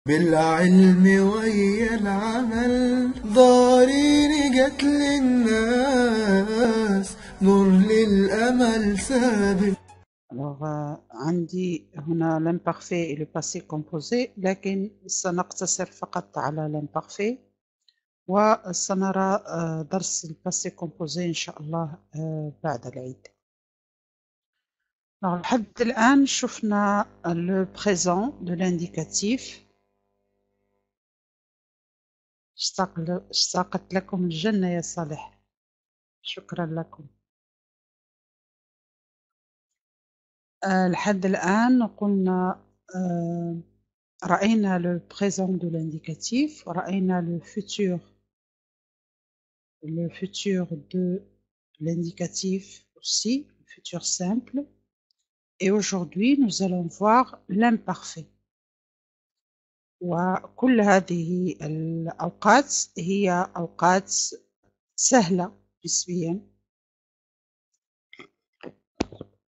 بالعلم ويا العمل ضارين جت للناس نور للأمل سابق. عندي هنا l'imparfait et le passé composé، لكن سنقتصر فقط على l'imparfait، وسنرى درس الباسي كومبوزي إن شاء الله بعد العيد. لحد الآن شفنا le présent de l'indicatif. اشتاقت لكم الجنة يا صالح، شكرا لكم. لحد الآن قلنا رأينا le présent de l'indicatif، ورأينا le futur de l'indicatif aussi, le futur simple. Et aujourd'hui, nous allons voir l'imparfait. وكل هذه الأوقات هي أوقات سهلة نسبيا.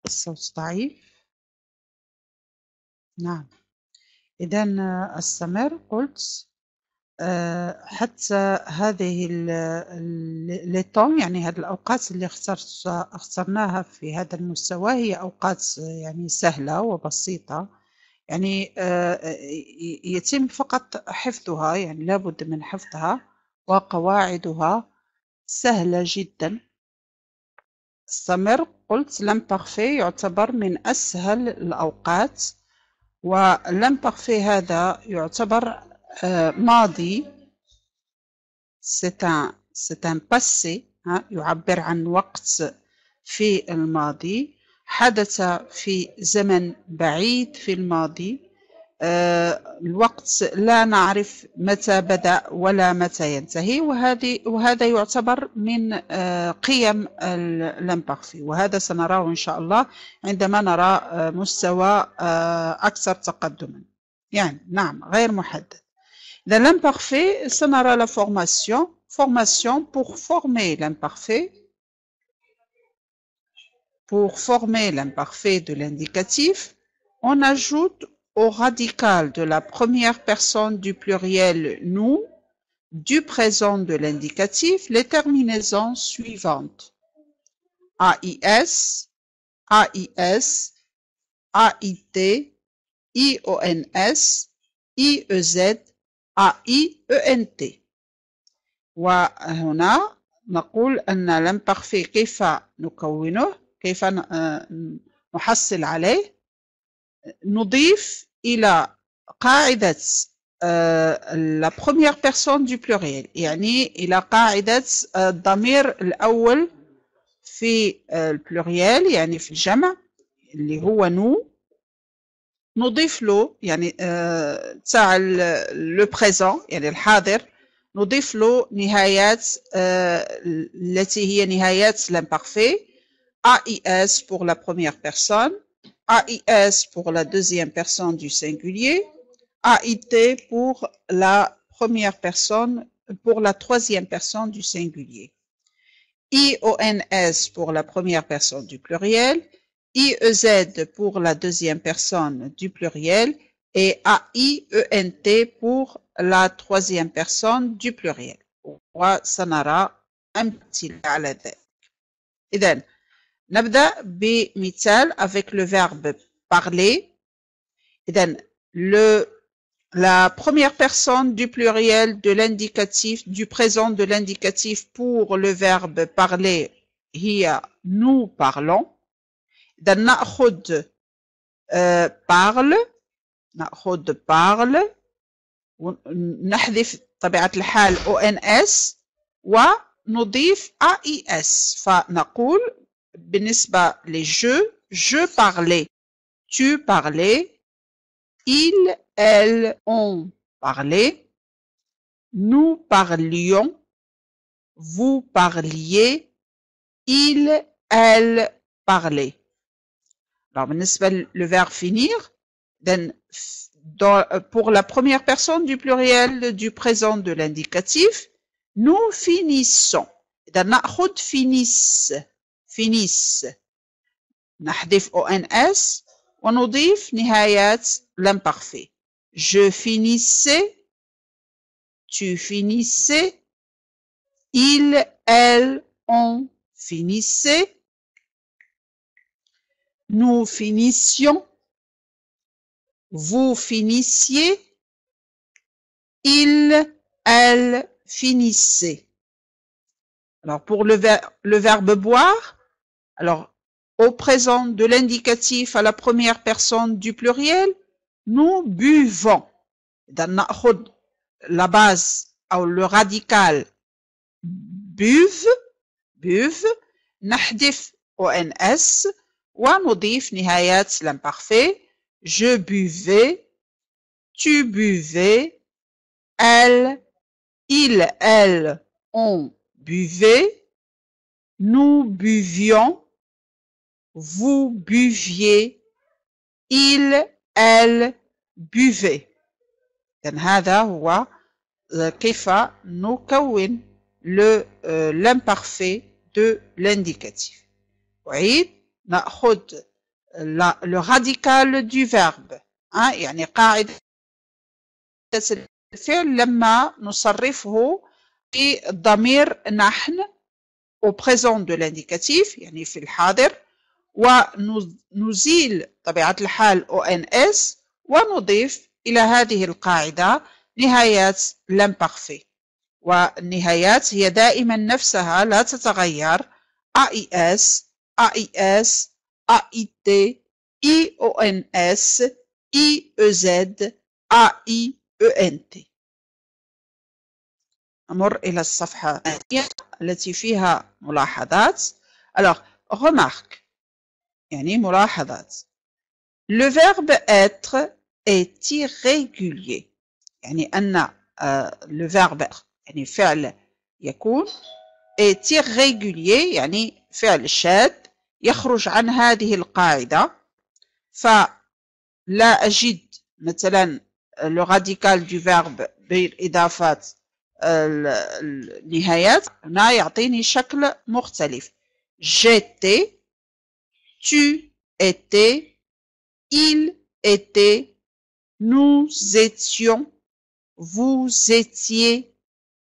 الصوت ضعيف. نعم، إذن أستمر. قلت حتى هذه ليطون، يعني هذه الأوقات اللي اخترناها في هذا المستوى هي أوقات يعني سهلة وبسيطة، يعني يتم فقط حفظها، يعني لابد من حفظها، وقواعدها سهلة جدا. استمر. قلت l'imparfait يعتبر من أسهل الأوقات، والimparfait هذا يعتبر ماضي، c'est un passé، يعبر عن وقت في الماضي، حدث في زمن بعيد في الماضي. الوقت لا نعرف متى بدأ ولا متى ينتهي، وهذا يعتبر من قيم l'imparfait، وهذا سنراه إن شاء الله عندما نرى مستوى أكثر تقدما، يعني نعم غير محدد. Dans l'imparfait, سنرى la formation pour former l'imparfait. Pour former l'imparfait de l'indicatif, on ajoute au radical de la première personne du pluriel nous du présent de l'indicatif les terminaisons suivantes: AIS, AIS, AIT, IONS, IEZ, AIENT. وهنا نقول أن l'imparfait كيف نكونه، كيف نحصل عليه. نضيف إلى قاعدة la première personne du pluriel، يعني إلى قاعدة الضمير الأول في البلوريال، يعني في الجمع اللي هو نو. نضيف له يعني تاع لو بريزون، يعني الحاضر، نضيف له نهايات التي هي نهايات l'imparfait. AIS pour la première personne, AIS pour la deuxième personne du singulier, AIT pour la première personne, pour la troisième personne du singulier, IONS pour la première personne du pluriel, IEZ pour la deuxième personne du pluriel et AIENT pour la troisième personne du pluriel. وسنرى أمثلة على ذلك. إذن نبدأ بمثال avec le verbe parler. إذن la première personne du pluriel de l'indicatif, du présent de l'indicatif pour le verbe parler هي nous parlons. إذن نأخذ parle ونحذف طبيعة الحال ONS ونضيف AIS، فنقول بالنسبة je parlais، tu parlais، ils, elles ont parlé، nous parlions، vous parliez، ils, elles parlaient. Alors, بالنسبة le verbe finir، then, pour la première personne du pluriel du présent de l'indicatif, nous finissons. إذا نأخذ finissent، نحذف ONS ونضيف نهايات l'imparfait. je finissais, tu finissais, il, elle, on finissait, nous finissions, vous finissiez, il, elle finissait. Alors pour le verbe boire, alors au présent de l'indicatif à la première personne du pluriel, nous buvons. نأخذ la base ou le radical buve, نحذف ONS ونضيف نهايات l'imparfait. Je buvais, tu buvais, elle, il, elle, on buvait, nous buvions, vous buviez, il, elle buvait. إذن هذا هو كيف نكون l'imparfait de l'indicatif. أعيد نأخذ le radical du verbe. يعني قاعدة الفعل لما نصرفه في الضمير نحن au présent de l'indicatif يعني في الحاضر ونزيل طبيعة الحال ONS ونضيف إلى هذه القاعدة نهايات l'imparfait والنهايات هي دائما نفسها لا تتغير AIS, AIS, AIT, IONS, IEZ, AIENT. نمر إلى الصفحة الثانية التي فيها ملاحظات. Alors, remarque يعني ملاحظات. Le verbe être est irrégulier. يعني أن le verbe يعني فعل يكون est irrégulier يعني فعل شاذ يخرج عن هذه القاعدة. فلا أجد مثلا le radical du verbe بإضافة النهايات هنا يعطيني شكل مختلف. J'étais, tu étais, il était, nous étions, vous étiez,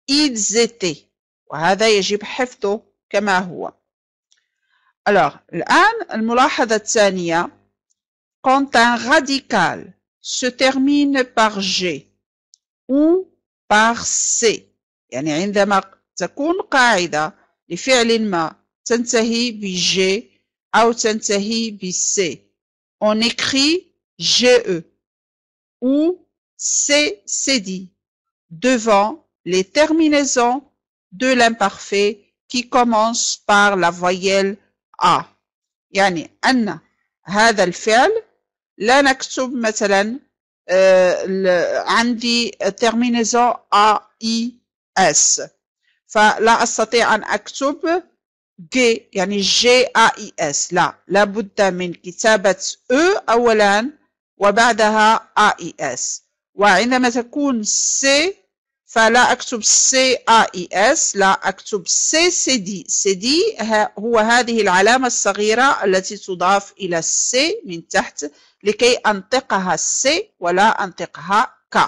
ils étaient. وهذا يجب حفظه كما هو. Alors, الآن الملاحظة الثانية. Quand un radical se termine par G ou par C يعني عندما تكون قاعدة لفعل ما تنتهي ب-G أو تنتهي ب-C on écrit GE ou CCD devant les terminaisons de l'imparfait qui commence par la voyelle A. يعني أن هذا الفعل لا نكتب مثلا عندي terminaison AIS فلا أستطيع أن أكتب G يعني GAIS لا لابد من كتابة E أولا وبعدها AIS وعندما تكون C فلا أكتب CAIS لا أكتب CCD CD هو هذه العلامة الصغيرة التي تضاف إلى C من تحت لكي أنطقها C ولا أنطقها K.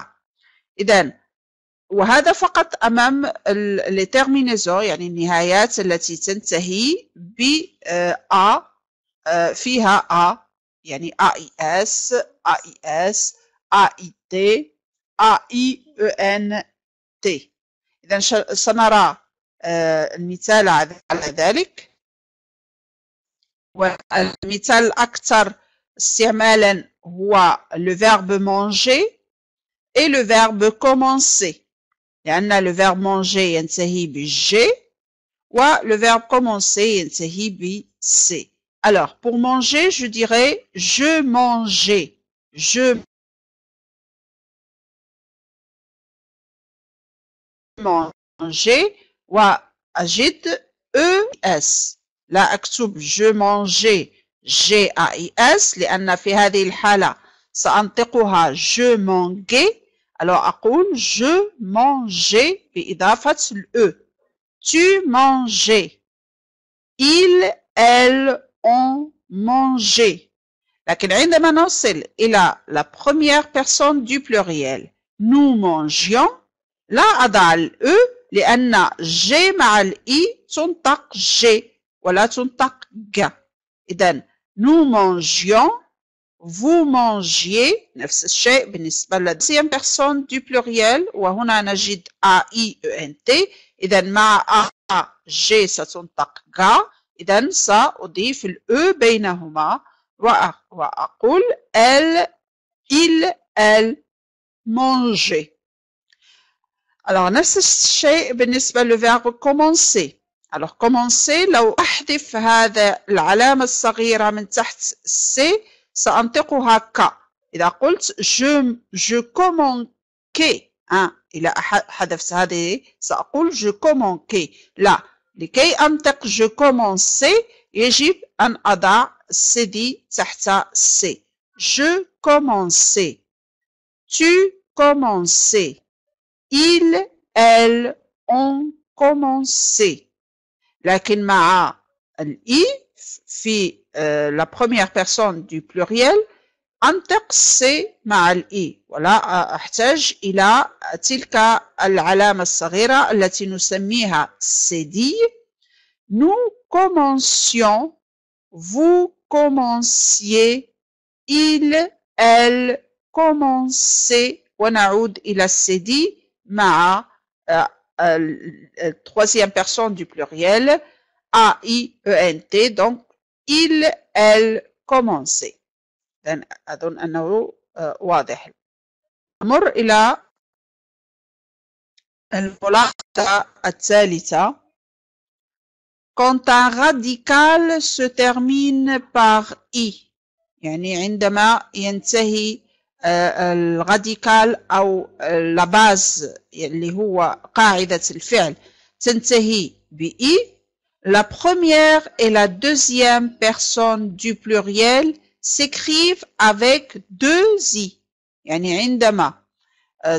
إذن وهذا فقط أمام الترمينيزون يعني النهايات التي تنتهي ب A فيها A يعني AIS AIS AIT AIENT. إذن سنرى المثال على ذلك والمثال الأكثر استعمالا هو le verbe manger et le verbe commencer لأن le verbe manger ينتهي ب-G و le verbe commencer ينتهي ب-C. Alors pour manger je dirais je mangeais je mangeais وأجد ES لا أكتب je mangeais GAIS لأن في هذه الحالة سأنطقها je mangeais alors أقول je mangeais بإضافة الE tu mangeais il, elle, on mangeait لكن عندما نصل إلى la première personne du pluriel nous mangions لا أضع الأ لأن ج مع الإي تنطق ج ولا تنطق ج. إذن nous mangions vous mangiez نفس الشيء بالنسبة للدوزيام بيرسون du pluriel وهنا نجد A I E N T. إذن مع A G ستنطق G. إذن سأضيف الأ بينهما وأقول elle il elle mangeait. Alors نفس الشيء بالنسبة للverbe commencer. Alors commencer لو أحذف هذا العلامة الصغيرة من تحت C سأنطقها ك. إذا قلت je commençais إلى حذفت هذه سأقول je commençais. لا، لكي أنطق je commençais يجب أن أضع سيدي تحت C. je commençais tu commençais il elle ont commencé. لكن مع الإي في la première personne du pluriel أنطق C مع الإي ولا أحتاج إلى تلك العلامة الصغيرة التي نسميها سيدي. nous commencions vous commenciez il elle commençaient ونعود إلى السيدي مع troisième personne du pluriel A I E N T. donc il elle commençaient. أظن أنه واضح. نمر إلى الملاحظة الثالثة. quand un radical se termine par I يعني عندما ينتهي الراديكال أو لا باز اللي هو قاعدة الفعل تنتهي بإي la première et la deuxième personne du pluriel s'écrivent avec deux I. يعني عندما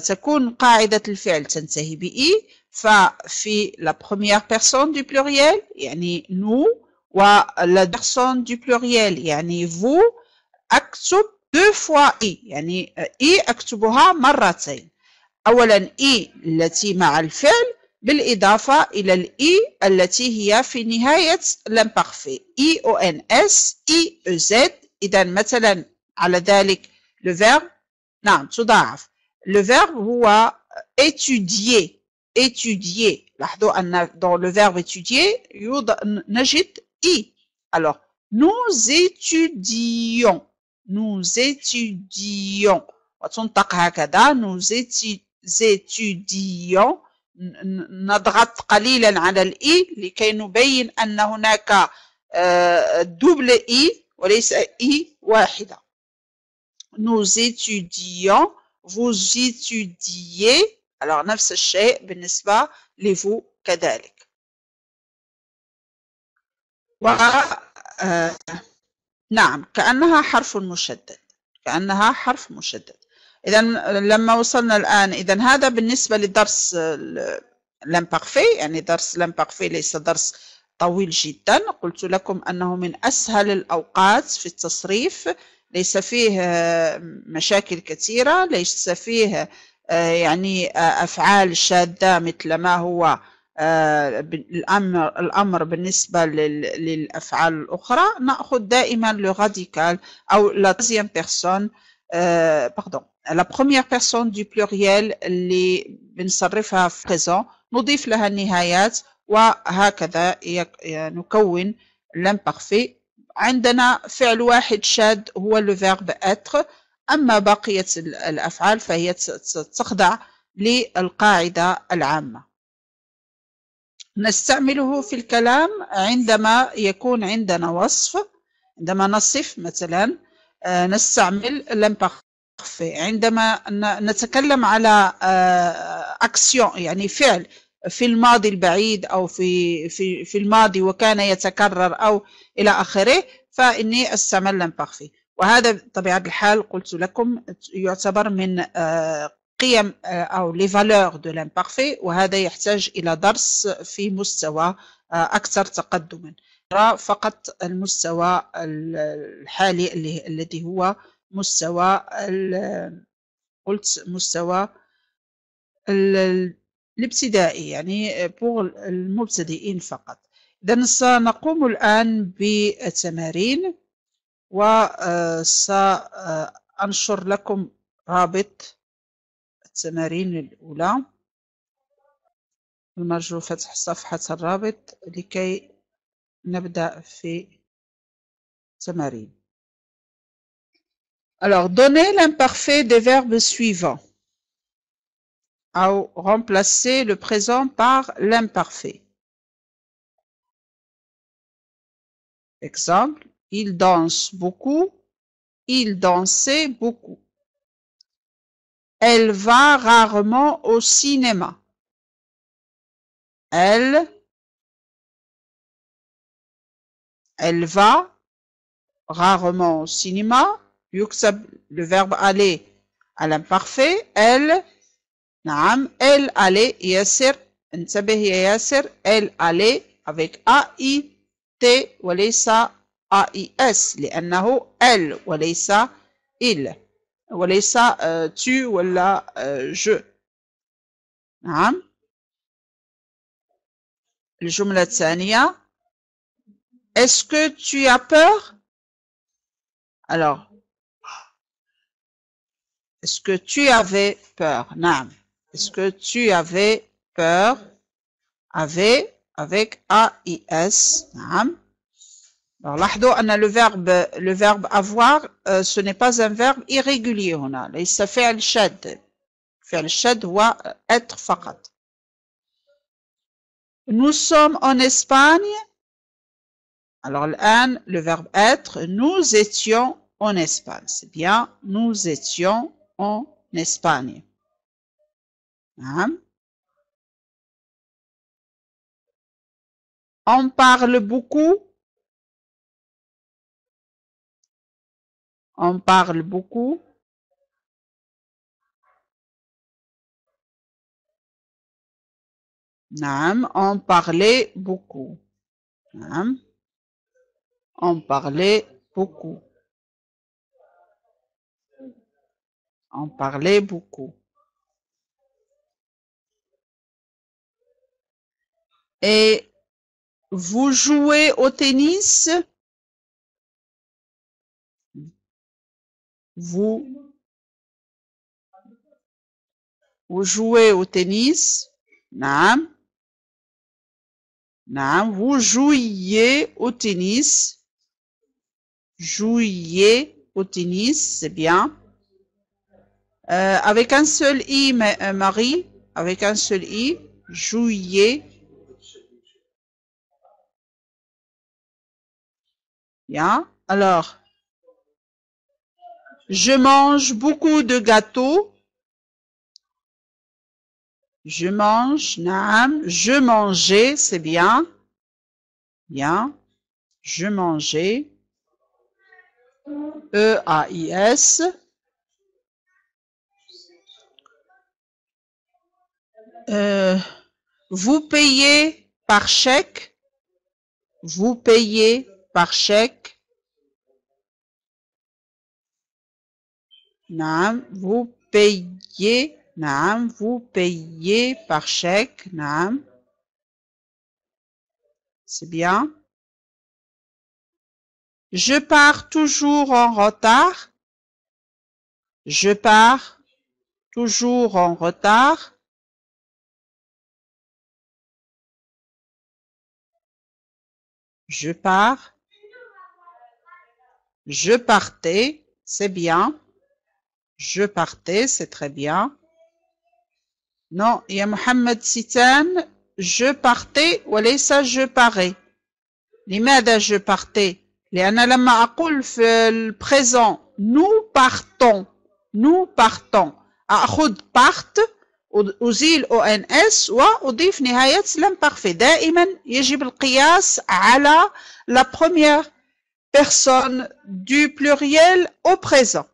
تكون قاعدة الفعل تنتهي بإي ففي la première personne du pluriel يعني nous و la personne du pluriel يعني vous أكتب deux fois I يعني I أكتبها مرتين. أولا I التي مع الفعل بالإضافة إلى الإي التي هي في نهاية l'imparfait IONS IEZ. إذا مثلا على ذلك le verbe نعم تضاعف. le verbe هو étudier étudier. لاحظوا أن dans le verbe étudier نجد I. alors nous étudions وتنطق هكذا nous étudions. نضغط قليلا على الإي لكي نبين أن هناك double إي وليس إي واحدة. nous étudions vous étudiez. alors نفس الشيء بالنسبة لفو كذلك. نعم كأنها حرف مشدد. إذا لما وصلنا الآن إذا هذا بالنسبة لدرس l'imparfait. يعني درس l'imparfait ليس درس طويل جدا. قلت لكم أنه من أسهل الأوقات في التصريف. ليس فيه مشاكل كثيرة. ليس فيه يعني أفعال شاذة مثل ما هو الأمر بالنسبة للأفعال الأخرى. نأخذ دائما le radical أو la deuxième personne la première personne du pluriel اللي بنصرفها في présent نضيف لها النهايات وهكذا نكون l'imparfait. عندنا فعل واحد شاذ هو le verbe être. أما بقية الأفعال فهي تخضع للقاعدة العامة. نستعمله في الكلام عندما يكون عندنا وصف. عندما نصف مثلا نستعمل l'imparfait. عندما نتكلم على action يعني فعل في الماضي البعيد أو في الماضي وكان يتكرر أو إلى آخره فإني أستعمل l'imparfait. وهذا بطبيعة الحال قلت لكم يعتبر من قيم أو les valeurs de l'imparfait. وهذا يحتاج إلى درس في مستوى أكثر تقدما. فقط المستوى الحالي الذي هو مستوى قلت مستوى الابتدائي، يعني pour المبتدئين فقط. إذن سنقوم الآن بالتمارين، وسأنشر لكم رابط التمارين الأولى. المرجو فتح صفحة الرابط لكي نبدأ في التمارين. Alors, donnez l'imparfait des verbes suivants ou remplacer le présent par l'imparfait. Exemple, il danse beaucoup, il dansait beaucoup. Elle va rarement au cinéma. Elle va rarement au cinéma. يكتب le verbe aller à l'imparfait. Elle allait. ياسر، انتبه يا ياسر. Elle allait avec A-I-T وليس A-I-S، لأنه elle وليس il، وليس tu ولا je. نعم. الجملة الثانية. Est-ce que tu as peur? Alors, est-ce que tu avais peur? نعم. Est-ce que tu avais peur? Avait avec A-I-S. نعم. Alors, لاحظوا أن le verbe avoir ce n'est pas un verbe irrégulier هنا. ليس فعل شاذ. فعل الشاذ هو être فقط. Nous sommes en Espagne. Alors, الآن le verbe être. Nous étions en Espagne. C'est bien. Nous étions en Espagne. On parle beaucoup. On parle beaucoup. On parlait beaucoup. On parlait beaucoup. On parlait beaucoup. Et vous jouez au tennis? Vous jouez au tennis? نعم. Vous jouiez au tennis. Jouiez au tennis, c'est bien. Avec un seul i, Marie, avec un seul i, jouiez. Bien. Alors, je mange beaucoup de gâteaux. Je mange, naam. Je mangeais, c'est bien. Bien. Je mangeais. E-A-I-S. Vous payez par chèque. Vous payez par chèque. Naam. Vous payez. Naam. Vous payez par chèque. Naam. C'est bien. Je pars toujours en retard. Je pars toujours en retard. Je pars. Je partais, c'est bien. Je partais, c'est très bien. Non, il y a Mohamed Sitan. Je partais وليس je parais. لماذا je partais؟ لأن لما أقول في البريزون nous partons. Nous partons. أخذ part أزيل ONS وأضيف نهاية l'imparfait. دائما يجب القياس على la première personne du pluriel au présent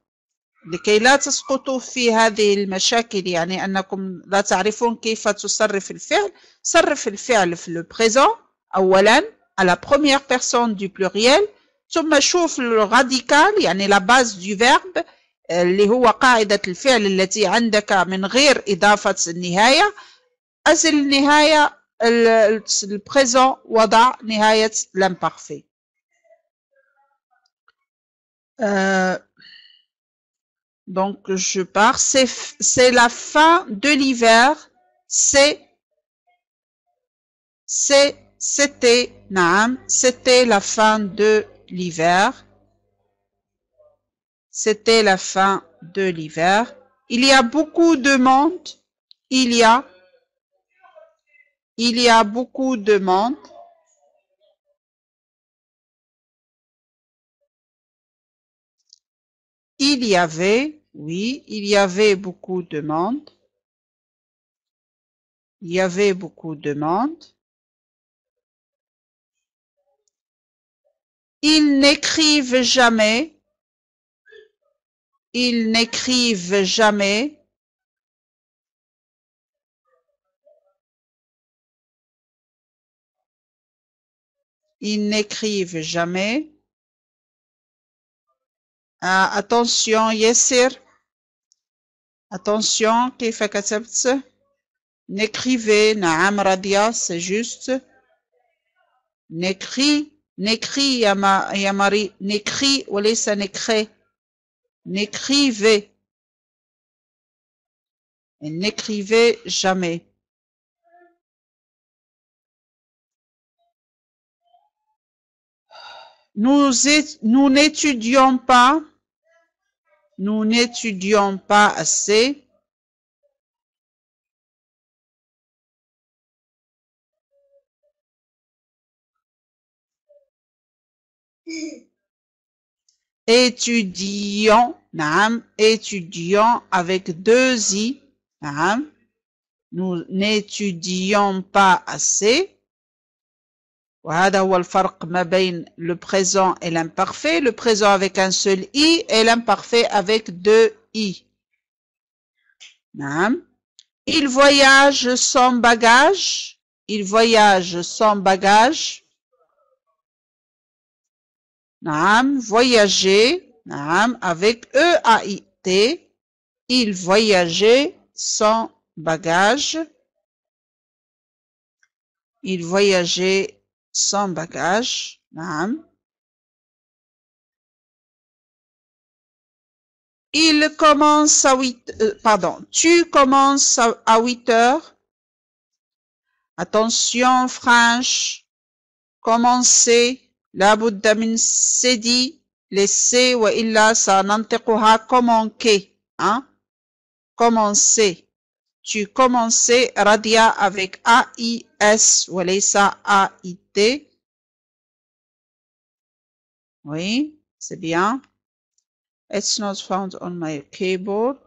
لكي لا تسقطوا في هذه المشاكل، يعني أنكم لا تعرفون كيف تصرف الفعل. صرف الفعل في le présent أولا à la première personne du pluriel ثم شوف الراديكال يعني la base du verbe اللي هو قاعدة الفعل التي عندك من غير إضافة النهاية أزل النهاية البريزون وضع نهاية l'imparfait. Donc je pars, c'est la fin de l'hiver, c'était, naam, c'était la fin de l'hiver. C'était la fin de l'hiver. Il y a beaucoup de monde. Il y a beaucoup de monde. Il y avait, oui, il y avait beaucoup de monde. Il y avait beaucoup de monde. Ils n'écrivent jamais. Ils n'écrivent jamais. Ils n'écrivent jamais. Attention, Yessir. Attention, كيف كتبت؟ N'écrivez, نعم راديا, c'est juste. N'écris يا ماري, n'écris وليس n'écris. N'écrivez. Et n'écrivez jamais. Nous n'étudions pas. Nous n'étudions pas assez. Étudions, naam, étudions avec deux i, naam. Nous n'étudions pas assez. وهذا هو الفرق ما بين le présent et l'imparfait. Le présent avec un seul i et l'imparfait avec deux i. naam. Il voyage sans bagage. Il voyage sans bagage. naam. Voyager, naam, avec E-A-I-T. Il voyageait sans bagage. Il voyageait sans bagage. naam. Il commence à 8 pardon, tu commences à 8 heures. Attention, Franche. Commencer. لابد من سدي للسي وإلا سننطقها commencer. Hein? Commencer. Tu commençais Radia avec A-I-S وليس A-I-T. Oui, c'est bien. It's not found on my keyboard.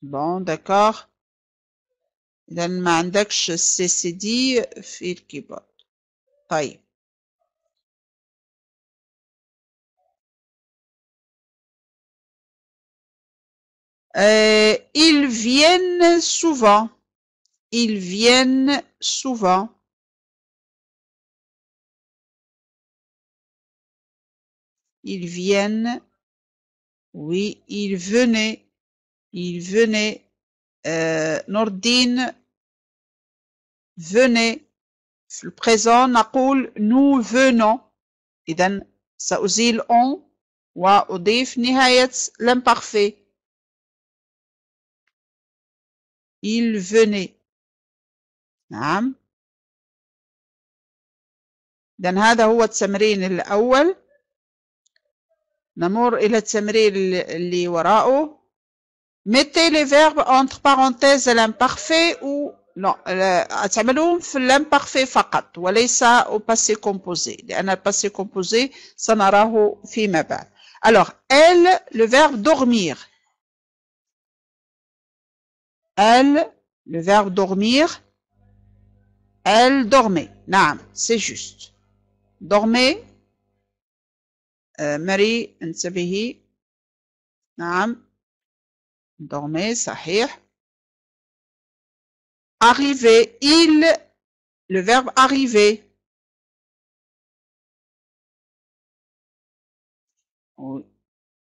Bon, d'accord. إذا ما عندكش CCD في الكيبورد. طيب. Ils viennent souvent. Ils viennent souvent. Ils viennent. Oui, ils venaient. Ils venaient. Nordine venait. Le présent نقول nous venons. إذن سأزيل on وأضيف نهاية l'imparfait. Il venait. نعم. إذن هذا هو التمرين الأول. نمر إلى التمرين اللي وراءه. Mettez les verbes entre parenthèses l'imparfait ou non تعملوهم في l'imparfait فقط وليس au passé composé لأن الباسé composé سنراه فيما بعد. Alors elle, le verbe dormir. Elle, le verbe dormir. Elle dormait. نعم, c'est juste. Dormait. Marie, انتبهي. نعم. dormait, صحيح. Arriver, il, le verbe arriver.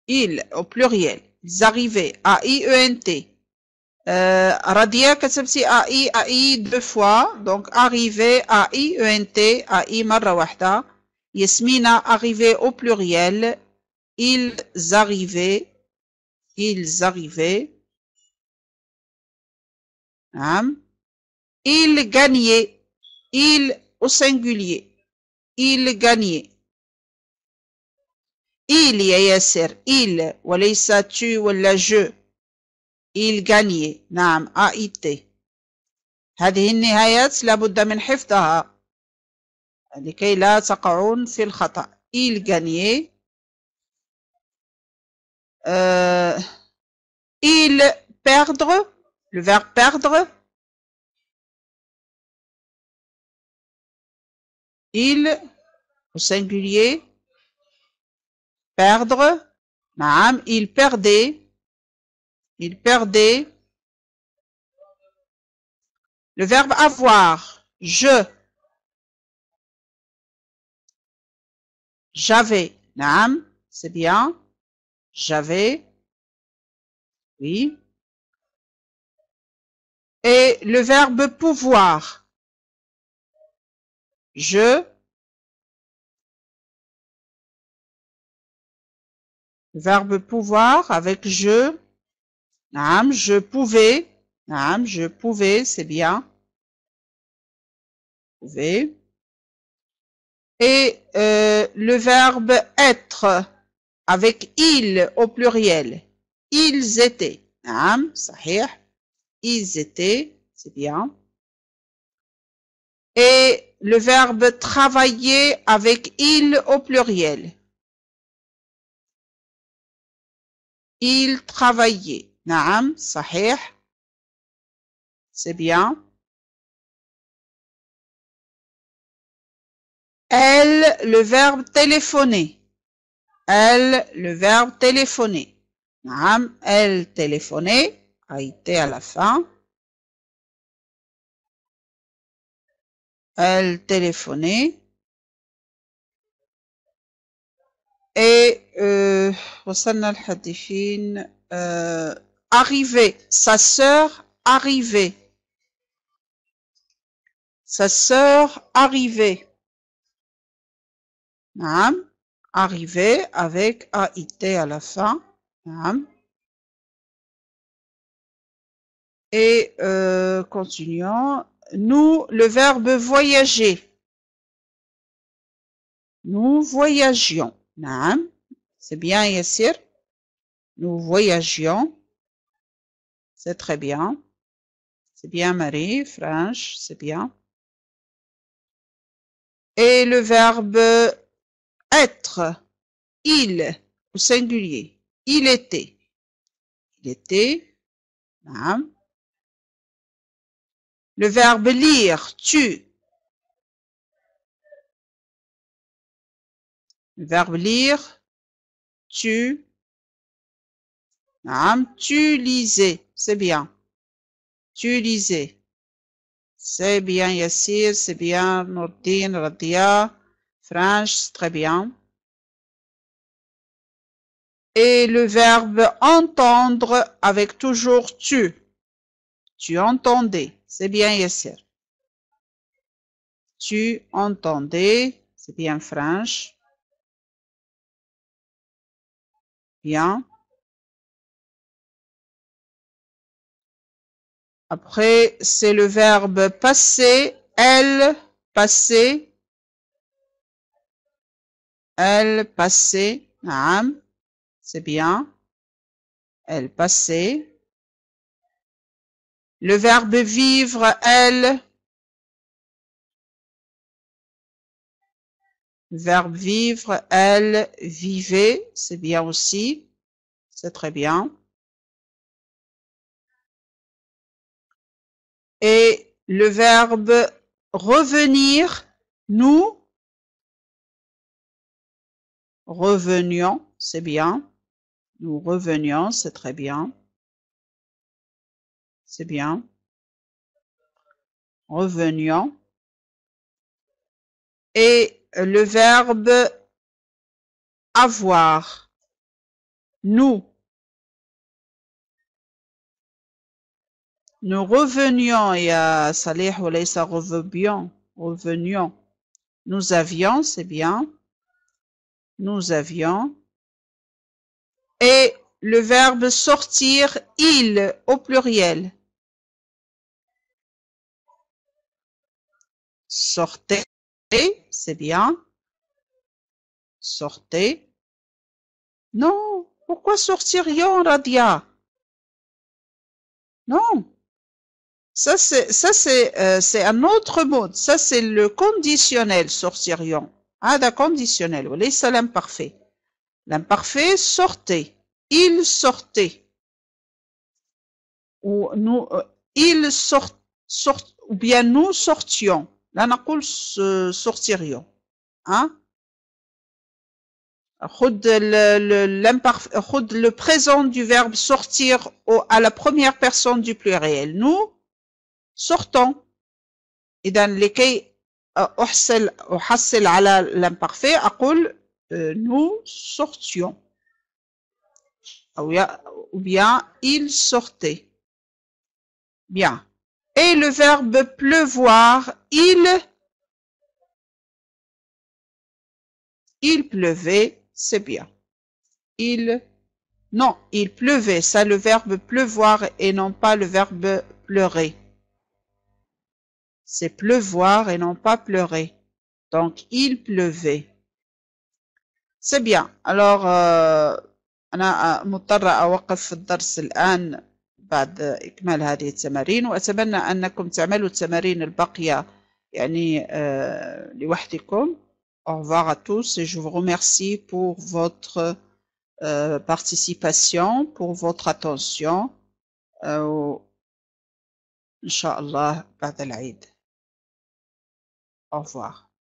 ils au pluriel. Ils arrivaient. A-I-E-N-T. Radia كتبتي AI deux fois. Donc arrivé A-I-E-N-T. AI مرة واحدة. Yasmina arrivait au pluriel. Ils arrivaient. Ils arrivaient. Ils gagnaient. Ils au singulier. Ils gagnaient. Il يا ياسر. Il وليس tu ولا je. Il gagnait. نعم AIT. هذه النهايات لابد من حفظها لكي لا تقعون في الخطأ. Il gagnait. Il perdre. Le verbe perdre. Il au singulier. Perdre. نعم. Il perdait. Il perdait. Le verbe avoir. Je. J'avais. نعم. C'est bien. J'avais. Oui. Et le verbe pouvoir. Je. Le verbe pouvoir avec je. نعم. Je pouvais. نعم. Je pouvais. C'est bien. Pouvais. Et le verbe être avec il au pluriel. Ils étaient. نعم. صحيح. Ils étaient. C'est bien. Et le verbe travailler avec il au pluriel. Il travaillait. نعم. صحيح. C'est bien. Elle, le verbe téléphoner. Elle, le verbe téléphoner. نعم. Elle téléphonait. A été à la fin. Elle téléphonait. Et وصلنا لحد فين arriver. Sa sœur arrivait. Sa sœur arrivait. نعم. Arriver avec AIT à la fin. نعم. Et continuons. Nous, le verbe voyager. Nous voyagions. نعم. C'est bien, Yassir. Nous voyagions. C'est très bien. C'est bien, Marie. Franche, c'est bien. Et le verbe être. Il, au singulier. Il était. Il était. نعم. Le verbe lire. Tu. Le verbe lire. Tu. نعم. Tu lisais. C'est bien. Tu lisais. C'est bien, Yassir. C'est bien, Nourdine, Radia. Franche, très bien. Et le verbe entendre avec toujours tu. Tu entendais. C'est bien, Yassir. Tu entendais. C'est bien, Franche. Bien. Après, c'est le verbe passer. Elle passait. Elle passait. نعم. C'est bien. Elle passait. Le verbe vivre, elle. Le verbe vivre, elle vivait. C'est bien aussi. C'est très bien. Et le verbe revenir, nous revenions. C'est bien. Nous revenions. C'est très bien. C'est bien. Revenions. Et le verbe avoir. nous. Nous revenions, يا صالح وليس revenions. Revenions. Nous avions, c'est bien. Nous avions. Et le verbe sortir, il, au pluriel. Sortez, c'est bien. Sortez. Non, pourquoi sortirions, Radia? Non. Ça, c'est un autre mode. Ça, c'est le conditionnel, sortirions. هذا conditionnel, وليس l'imparfait. L'imparfait, sortez. Il sortait. Ou nous, il sort, ou bien nous sortions. Là, نقول sortirions. Hein? خد le présent du verbe sortir à la première personne du pluriel. Nous sortons. إذا لكي أحصل على l'imparfait أقول nous sortions. Ou bien il sortait. Bien. Et le verbe pleuvoir, il pleuvait, c'est bien. Non, il pleuvait, ça le verbe pleuvoir et non pas le verbe pleurer. C'est pleuvoir et non pas pleurer. Donc, il pleuvait. C'est bien. Alors, أنا مضطرة أوقف الدرس الآن بعد إكمال هذه التمارين وأتمنى أنكم تعملوا التمارين الباقية يعني لوحدكم. Au revoir à tous et je vous remercie pour votre participation, pour votre attention. إن شاء الله بعد العيد. Au revoir.